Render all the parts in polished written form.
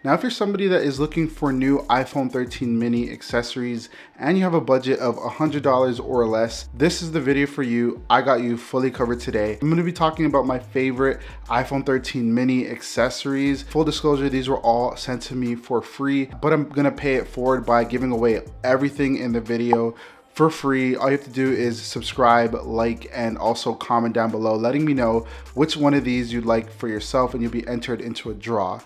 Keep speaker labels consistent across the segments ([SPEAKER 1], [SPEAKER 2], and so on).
[SPEAKER 1] Now, if you're somebody that is looking for new iPhone 13 mini accessories and you have a budget of $100 or less, this is the video for you. I got you fully covered today. I'm gonna be talking about my favorite iPhone 13 mini accessories. Full disclosure, these were all sent to me for free, but I'm gonna pay it forward by giving away everything in the video for free. All you have to do is subscribe, like, and also comment down below letting me know which one of these you'd like for yourself, and you'll be entered into a draw.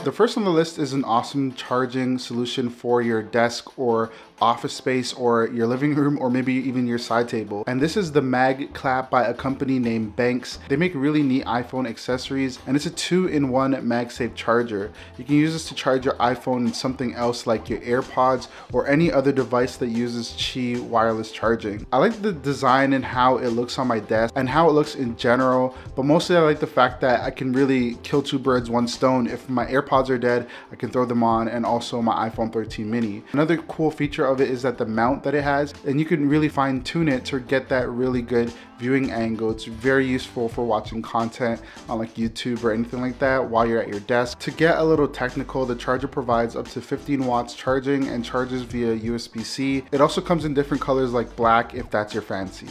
[SPEAKER 1] The first on the list is an awesome charging solution for your desk or office space or your living room or maybe even your side table. And this is the MagCLAP by a company named Banks. They make really neat iPhone accessories, and it's a 2-in-1 MagSafe charger. You can use this to charge your iPhone and something else like your AirPods or any other device that uses Qi wireless charging. I like the design and how it looks on my desk and how it looks in general, but mostly I like the fact that I can really kill two birds, one stone. If my AirPods are dead, I can throw them on, and also my iPhone 13 mini. Another cool feature of it is that the mount that it has, and you can really fine tune it to get that really good viewing angle. It's very useful for watching content on like YouTube or anything like that while you're at your desk. To get a little technical, the charger provides up to 15 watts charging and charges via USB-C. It also comes in different colors like black if that's your fancy.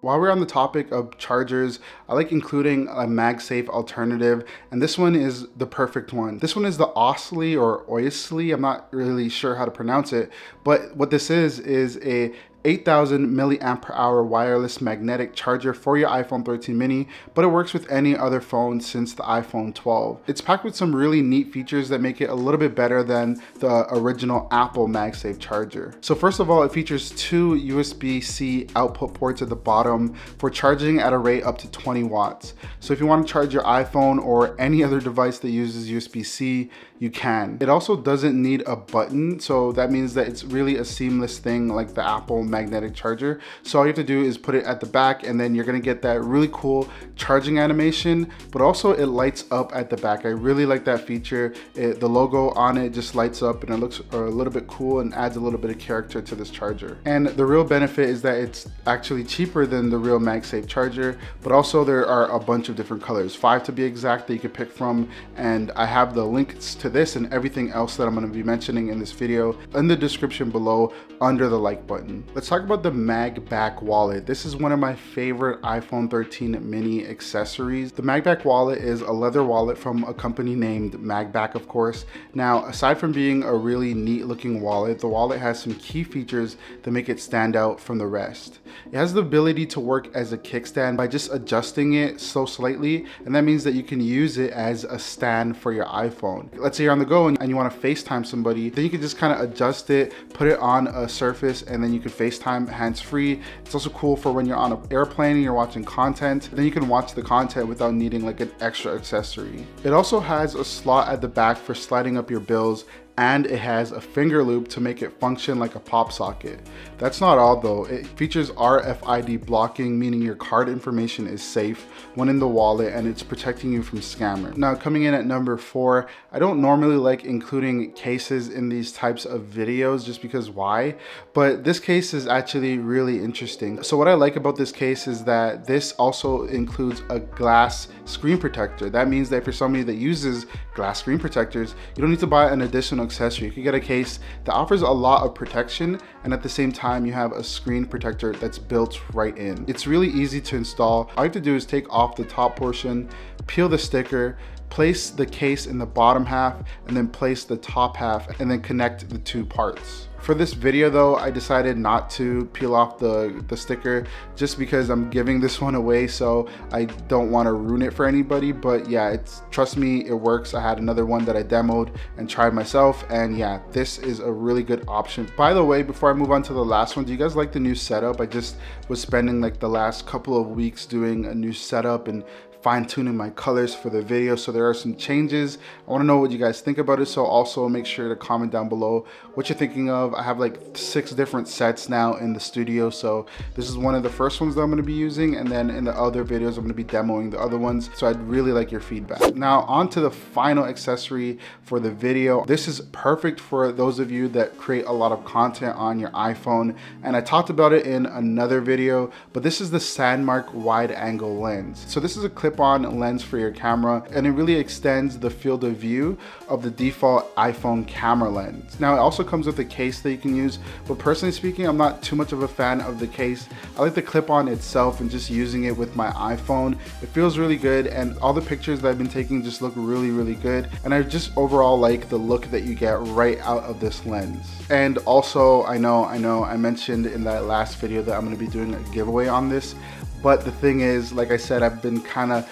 [SPEAKER 1] While we're on the topic of chargers, I like including a MagSafe alternative, and this one is the perfect one. This one is the OISLE or OISLE. I'm not really sure how to pronounce it, but what this is a 8,000 milliamp hour wireless magnetic charger for your iPhone 13 mini, but it works with any other phone since the iPhone 12. It's packed with some really neat features that make it a little bit better than the original Apple MagSafe charger. So first of all, it features two USB-C output ports at the bottom for charging at a rate up to 20 watts. So if you want to charge your iPhone or any other device that uses USB-C, you can. It also doesn't need a button, so that means that it's really a seamless thing like the Apple magnetic charger. So all you have to do is put it at the back, and then you're gonna get that really cool charging animation, but also it lights up at the back. I really like that feature. The logo on it just lights up, and it looks a little bit cool and adds a little bit of character to this charger. And the real benefit is that it's actually cheaper than the real MagSafe charger, but also there are a bunch of different colors, 5 to be exact, that you can pick from, and I have the links to this and everything else that I'm going to be mentioning in this video in the description below under the like button. Let's talk about the MagBak wallet. This is one of my favorite iPhone 13 mini accessories. The MagBak wallet is a leather wallet from a company named MagBak, of course. Now, aside from being a really neat looking wallet, the wallet has some key features that make it stand out from the rest. It has the ability to work as a kickstand by just adjusting it so slightly, and that means that you can use it as a stand for your iPhone. Let's say you're on the go and you want to FaceTime somebody, then you can just kind of adjust it, put it on a surface, and then you can FaceTime hands-free. It's also cool for when you're on an airplane and you're watching content, then you can watch the content without needing like an extra accessory. It also has a slot at the back for sliding up your bills, and it has a finger loop to make it function like a pop socket. That's not all though. It features RFID blocking, meaning your card information is safe when in the wallet and it's protecting you from scammers. Now, coming in at number 4, I don't normally like including cases in these types of videos just because why, but this case is actually really interesting. So what I like about this case is that this also includes a glass screen protector. That means that if you're somebody that uses glass screen protectors, you don't need to buy an additional accessory. You can get a case that offers a lot of protection, and at the same time you have a screen protector that's built right in. It's really easy to install. All you have to do is take off the top portion, peel the sticker, place the case in the bottom half, and then place the top half, and then connect the two parts. For this video though, I decided not to peel off the sticker just because I'm giving this one away, so I don't want to ruin it for anybody. But yeah, trust me, it works. I had another one that I demoed and tried myself, and yeah, this is a really good option. By the way, before I move on to the last one, do you guys like the new setup? I just was spending like the last couple of weeks doing a new setup and fine-tuning my colors for the video, so there are some changes. I want to know what you guys think about it, so also make sure to comment down below what you're thinking of. I have like 6 different sets now in the studio, so this is one of the first ones that I'm going to be using, and then in the other videos I'm going to be demoing the other ones, so I'd really like your feedback. Now on to the final accessory for the video. This is perfect for those of you that create a lot of content on your iPhone, and I talked about it in another video, but this is the SANDMARC wide angle lens. So this is a clip clip-on lens for your camera, and it really extends the field of view of the default iPhone camera lens. Now it also comes with a case that you can use, but personally speaking, I'm not too much of a fan of the case. I like the clip-on itself and just using it with my iPhone. It feels really good, and all the pictures that I've been taking just look really good, and I just overall like the look that you get right out of this lens. And also, I know I mentioned in that last video that I'm going to be doing a giveaway on this, but the thing is, like I said, I've been kind of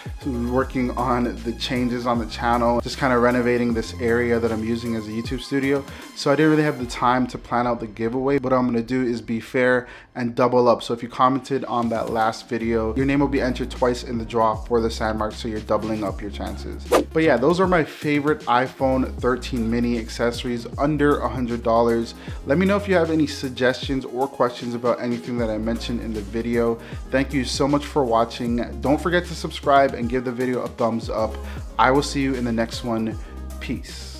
[SPEAKER 1] working on the changes on the channel, just kind of renovating this area that I'm using as a YouTube studio. So I didn't really have the time to plan out the giveaway. What I'm gonna do is be fair and double up. So if you commented on that last video, your name will be entered twice in the draw for the SANDMARC, so you're doubling up your chances. But yeah, those are my favorite iPhone 13 mini accessories under $100. Let me know if you have any suggestions or questions about anything that I mentioned in the video. Thank you so much for watching. Don't forget to subscribe and give the video a thumbs up. I will see you in the next one. Peace.